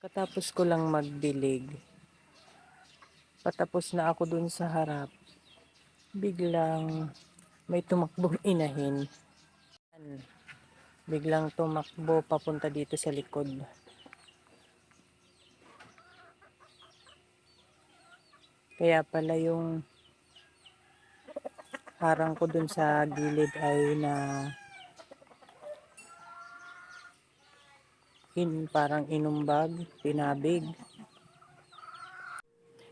Katapos ko lang magdilig, patapos na ako dun sa harap, biglang may tumakbong inahin. Biglang tumakbo papunta dito sa likod. Kaya pala yung harang ko dun sa gilid ay na parang inumbag, pinabig.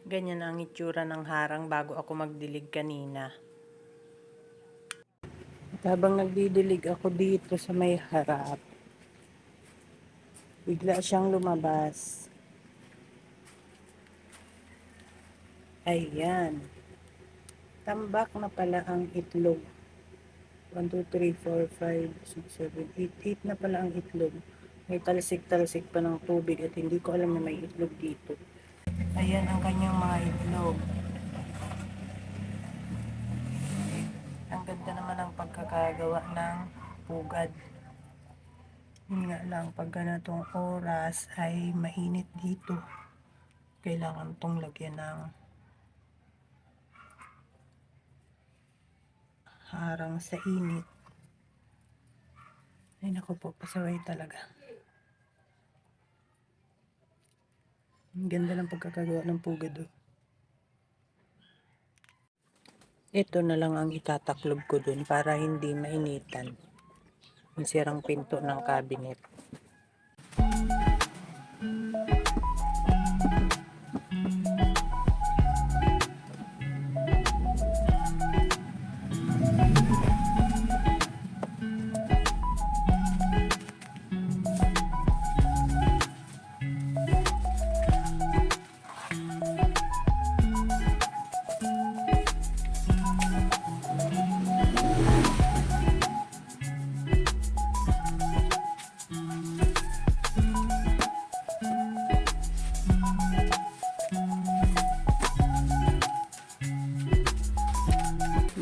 Ganyan ang itsura ng harang bago ako magdilig kanina. At habang nagdidilig ako dito sa may harap, bigla siyang lumabas. Ayan. Tambak na pala ang itlog. 1, 2, 3, 4, 5, 6, 7, 8. 8 na pala ang itlog. May talsik-talsik pa ng tubig at hindi ko alam na may itlog dito. Ayan ang kanyang mga itlog. Ang ganda naman ang pagkakagawa ng pugad. Yun nga lang, pag ganitong oras ay mainit dito. Kailangan itong lagyan ng harang sa init. Ay naku po, pasaway talaga. Ang ganda ng pagkakagawa ng pugad oh. Ito na lang ang itataklob ko dun para hindi mainitan. Ang sirang pinto ng cabinet.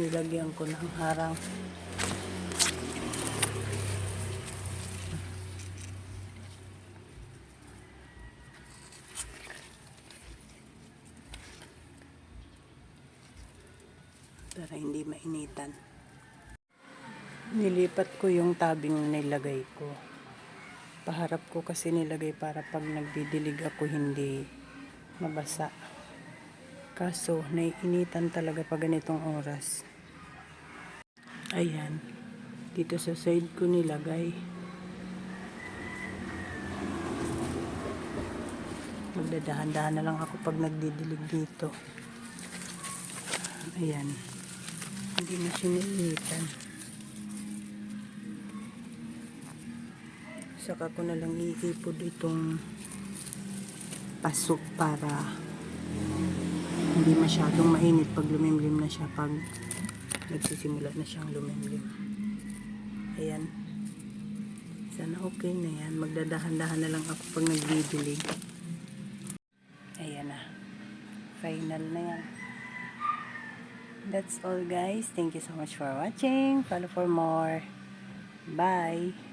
Nilagyan ko ng harang. Para hindi mainitan. Nilipat ko yung tabing nilagay ko. Paharap ko kasi nilagay para pag nagdidilig ako hindi mabasa. Kaso naiinitan talaga pag ganitong oras. Ayan. Dito sa side ko nilagay. Magdadahan-dahan na lang ako pag nagdidilig dito. Ayan. Hindi na sinilitan. Saka ko na lang iipod itong paso para hindi masyadong mainit pag lumimlim na siya, pag nagsisimula na siyang lumimlim. Ayan. Sana okay na yan. Magdadahan-dahan na lang ako pag nagdidilig. Ayan na. Final na yan. That's all guys. Thank you so much for watching. Follow for more. Bye.